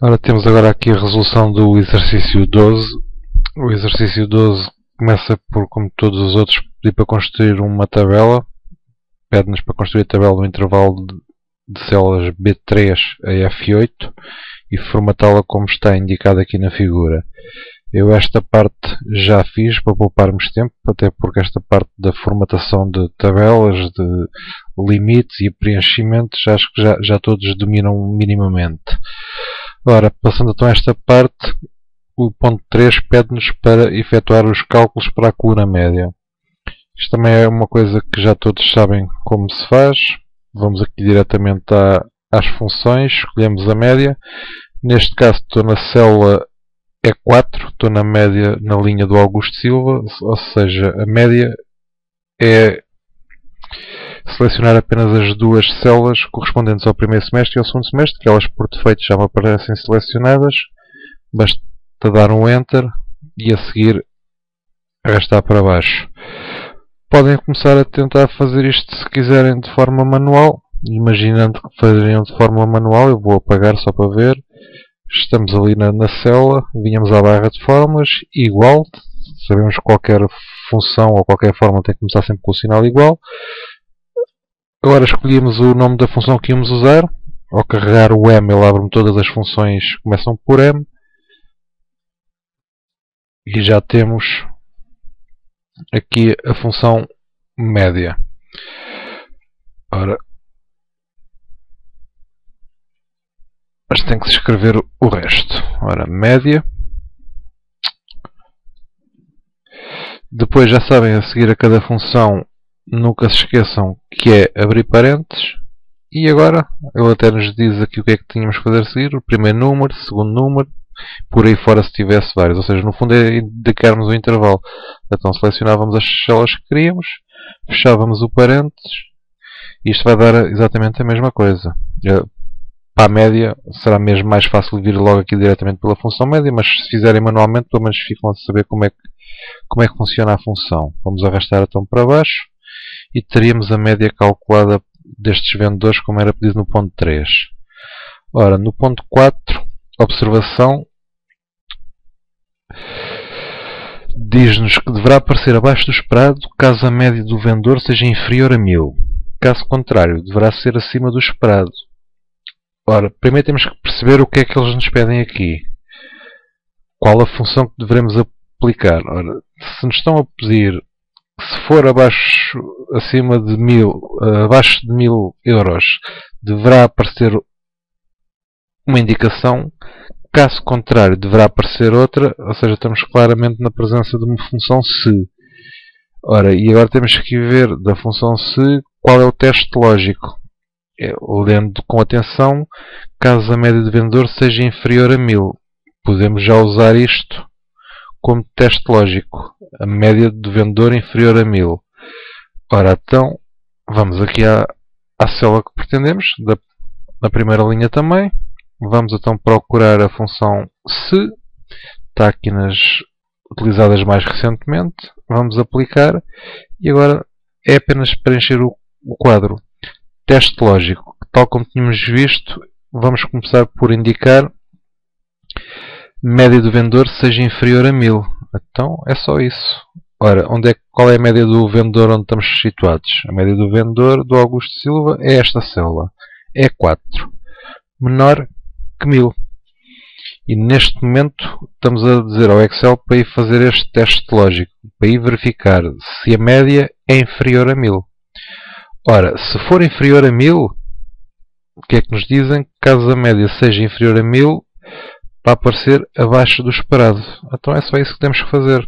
Ora, temos agora aqui a resolução do exercício 12. O exercício 12 começa por, como todos os outros, pedir para construir uma tabela. Pede-nos para construir a tabela no intervalo de células B3 a F8 e formatá-la como está indicado aqui na figura. Eu esta parte já fiz para pouparmos tempo, até porque esta parte da formatação de tabelas, de limites e preenchimentos, acho que já todos dominam minimamente. Ora, passando então a esta parte, o ponto 3 pede-nos para efetuar os cálculos para a coluna média. Isto também é uma coisa que já todos sabem como se faz. Vamos aqui diretamente às funções, escolhemos a média. Neste caso estou na célula E4, estou na média na linha do Augusto Silva, ou seja, a média é selecionar apenas as duas células correspondentes ao primeiro semestre e ao segundo semestre, que elas por defeito já me aparecem selecionadas. Basta dar um Enter e a seguir arrastar para baixo. Podem começar a tentar fazer isto se quiserem de forma manual. Imaginando que fariam de forma manual, eu vou apagar só para ver. Estamos ali na célula, vinhamos à barra de fórmulas, igual. Sabemos que qualquer função ou qualquer fórmula tem que começar sempre com o sinal igual. Agora escolhemos o nome da função que íamos usar. Ao carregar o M, ele abre-me todas as funções que começam por M. E já temos aqui a função média. Ora, mas tem que se escrever o resto. Ora, média. Depois já sabem, a seguir a cada função, nunca se esqueçam que é abrir parênteses. E agora, ele até nos diz aqui o que é que tínhamos que fazer a seguir. O primeiro número, o segundo número, por aí fora se tivesse vários. Ou seja, no fundo é indicarmos o intervalo. Então selecionávamos as células que queríamos, fechávamos o parênteses, e isto vai dar exatamente a mesma coisa. Para a média será mesmo mais fácil vir logo aqui diretamente pela função média, mas se fizerem manualmente, pelo menos ficam a saber como é que funciona a função. Vamos arrastar então para baixo e teríamos a média calculada destes vendedores como era pedido no ponto 3. Ora, no ponto 4, observação, diz-nos que deverá aparecer abaixo do esperado caso a média do vendedor seja inferior a 1000. Caso contrário, deverá ser acima do esperado. Ora, primeiro temos que perceber o que é que eles nos pedem aqui. Qual a função que devemos aplicar? Ora, se nos estão a pedir que se for abaixo de 1000 euros, deverá aparecer uma indicação. Caso contrário, deverá aparecer outra, ou seja, estamos claramente na presença de uma função se. Ora, e agora temos que ver da função se qual é o teste lógico. Lendo com atenção, caso a média do vendedor seja inferior a 1000. Podemos já usar isto como teste lógico. A média do vendedor inferior a 1000. Ora, então, vamos aqui à célula que pretendemos, na primeira linha também. Vamos então procurar a função se. Está aqui nas utilizadas mais recentemente. Vamos aplicar. E agora é apenas preencher o quadro. Teste lógico. Tal como tínhamos visto, vamos começar por indicar média do vendedor seja inferior a 1000. Então é só isso. Ora, qual é a média do vendedor onde estamos situados? A média do vendedor do Augusto Silva é esta célula. É 4. Menor que 1000. E neste momento estamos a dizer ao Excel para ir fazer este teste lógico. Para ir verificar se a média é inferior a 1000. Ora, se for inferior a 1000, o que é que nos dizem? Caso a média seja inferior a 1000, para aparecer abaixo do esperado. Então é só isso que temos que fazer.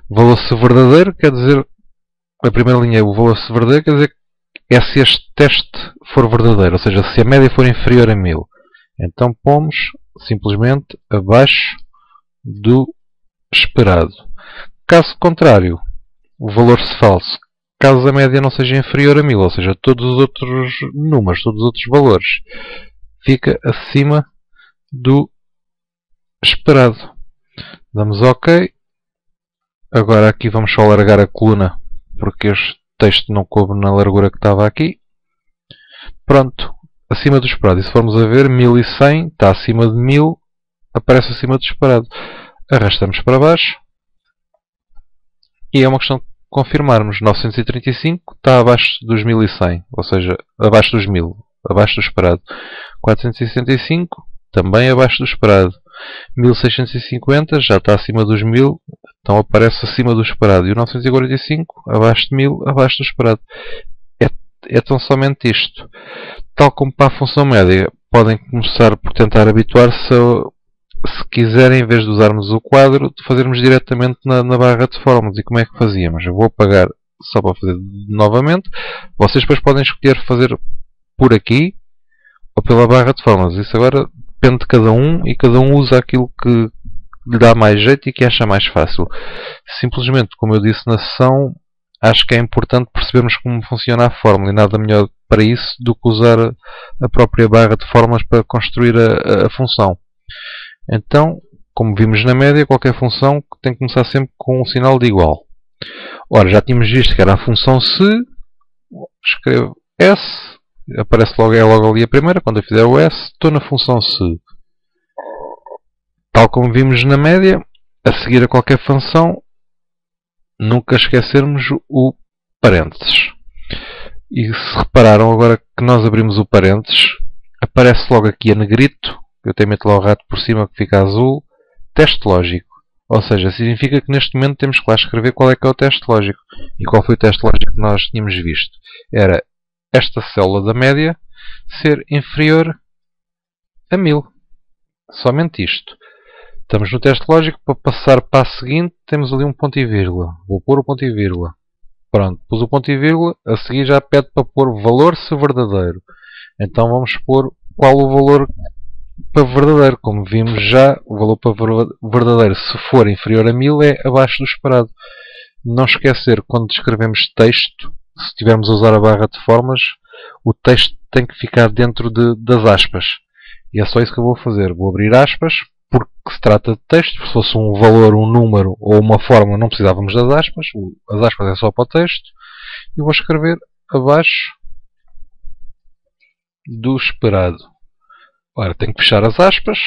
Valor-se verdadeiro quer dizer, a primeira linha é o valor-se verdadeiro, quer dizer é se este teste for verdadeiro, ou seja, se a média for inferior a 1000. Então pomos simplesmente abaixo do esperado. Caso contrário, o valor-se falso. Caso a média não seja inferior a 1000, ou seja, todos os outros números, todos os outros valores, fica acima do esperado. Damos OK. Agora aqui vamos só alargar a coluna, porque este texto não coube na largura que estava aqui. Pronto. acima do esperado. E se formos a ver, 1100 está acima de 1000, aparece acima do esperado. Arrastamos para baixo e é uma questão de confirmarmos. 935 está abaixo dos 1100, ou seja, abaixo dos 1000, abaixo do esperado. 465 também abaixo do esperado. 1650 já está acima dos 1000, então aparece acima do esperado. E o 945 abaixo de 1000, abaixo do esperado. É tão somente isto. Tal como para a função média, podem começar por tentar habituar-se se quiserem, em vez de usarmos o quadro, de fazermos diretamente na barra de fórmulas. E como é que fazíamos? Eu vou apagar só para fazer novamente. Vocês depois podem escolher fazer por aqui ou pela barra de fórmulas. Isso agora depende de cada um e cada um usa aquilo que lhe dá mais jeito e que acha mais fácil. Simplesmente, como eu disse na sessão, acho que é importante percebermos como funciona a fórmula e nada melhor para isso do que usar a própria barra de fórmulas para construir a função. Então, como vimos na média, qualquer função tem que começar sempre com um sinal de igual. Ora, já tínhamos visto que era a função se, escrevo S, aparece logo ali a primeira, quando eu fizer o S, estou na função se. Tal como vimos na média, a seguir a qualquer função, nunca esquecermos o parênteses. E se repararam agora que nós abrimos o parênteses, aparece logo aqui a negrito, eu tenho meto lá o rato por cima que fica azul, teste lógico. Ou seja, significa que neste momento temos que lá escrever qual é que é o teste lógico. E qual foi o teste lógico que nós tínhamos visto? Era esta célula da média ser inferior a 1000. Somente isto. Estamos no teste lógico, para passar para a seguinte temos ali um ponto e vírgula. Vou pôr o ponto e vírgula. Pronto, pus o ponto e vírgula, a seguir já pede para pôr valor se verdadeiro. Então vamos pôr qual o valor para verdadeiro. Como vimos já, o valor para verdadeiro, se for inferior a 1000, é abaixo do esperado. Não esquecer, quando escrevemos texto, se estivermos a usar a barra de formas, o texto tem que ficar dentro das aspas. E é só isso que eu vou fazer. Vou abrir aspas, porque se trata de texto. Se fosse um valor, um número ou uma fórmula, não precisávamos das aspas. As aspas é só para o texto. E vou escrever abaixo do esperado. Ora, tenho que fechar as aspas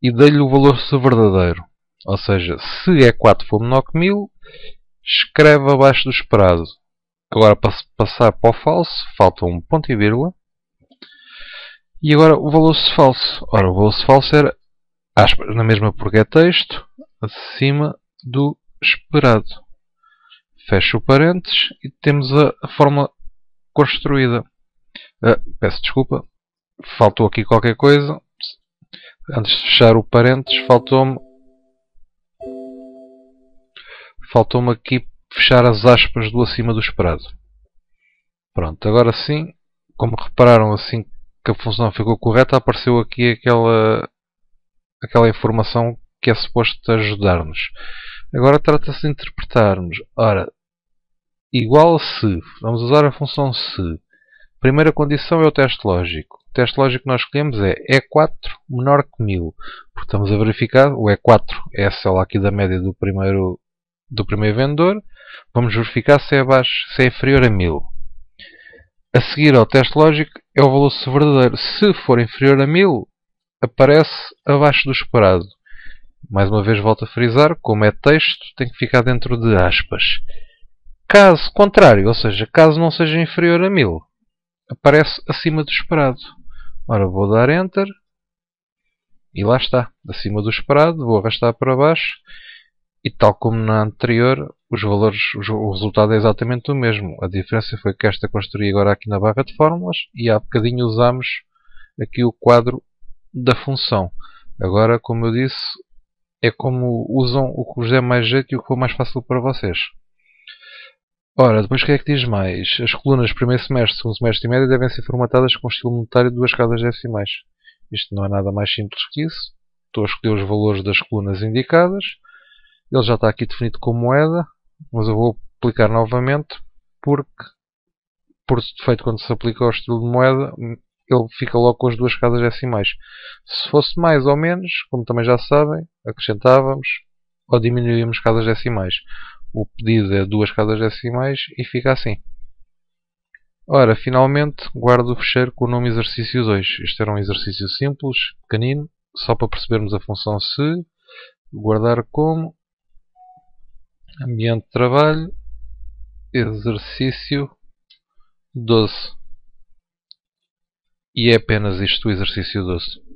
e dei-lhe o valor se verdadeiro. Ou seja, se E4 for menor que 1000, escreve abaixo do esperado. Agora, para passar para o falso, falta um ponto e vírgula. E agora o valor se falso. Ora, o valor se falso era aspas, na mesma porque é texto, acima do esperado. Fecho o parênteses e temos a fórmula construída. Peço desculpa, faltou aqui qualquer coisa. Antes de fechar o parênteses, faltou-me aqui fechar as aspas do acima do esperado. Pronto, agora sim, como repararam, assim que a função ficou correta, apareceu aqui aquela informação que é suposto ajudar-nos. Agora trata-se de interpretarmos. Ora, igual se, vamos usar a função se. Primeira condição é o teste lógico. O teste lógico que nós escolhemos é E4 menor que 1000. Porque estamos a verificar, o E4 é a célula aqui da média do primeiro vendedor. Vamos verificar se é abaixo, se é inferior a 1000. A seguir ao teste lógico é o valor se verdadeiro. Se for inferior a 1000, aparece abaixo do esperado. Mais uma vez volto a frisar, como é texto, tem que ficar dentro de aspas. Caso contrário, ou seja, caso não seja inferior a 1000, aparece acima do esperado. Ora, vou dar Enter. E lá está, acima do esperado, vou arrastar para baixo. E tal como na anterior, o resultado é exatamente o mesmo. A diferença foi que esta construí agora aqui na barra de fórmulas e há bocadinho usámos aqui o quadro da função. Agora, como eu disse, é como usam o que vos der mais jeito e o que for mais fácil para vocês. Ora, depois o que é que diz mais? As colunas primeiro semestre, segundo semestre e média devem ser formatadas com estilo monetário de 2 casas decimais. Isto não é nada mais simples que isso. Estou a escolher os valores das colunas indicadas. Ele já está aqui definido como moeda, mas eu vou aplicar novamente porque, por defeito, quando se aplica ao estilo de moeda, ele fica logo com as 2 casas decimais. Se fosse mais ou menos, como também já sabem, acrescentávamos ou diminuíamos casas decimais. O pedido é 2 casas decimais e fica assim. Ora, finalmente guardo o fecheiro com o nome exercício 2. Este era um exercício simples, pequenino, só para percebermos a função se. Guardar como ambiente de trabalho, exercício 12. E é apenas isto o exercício 12.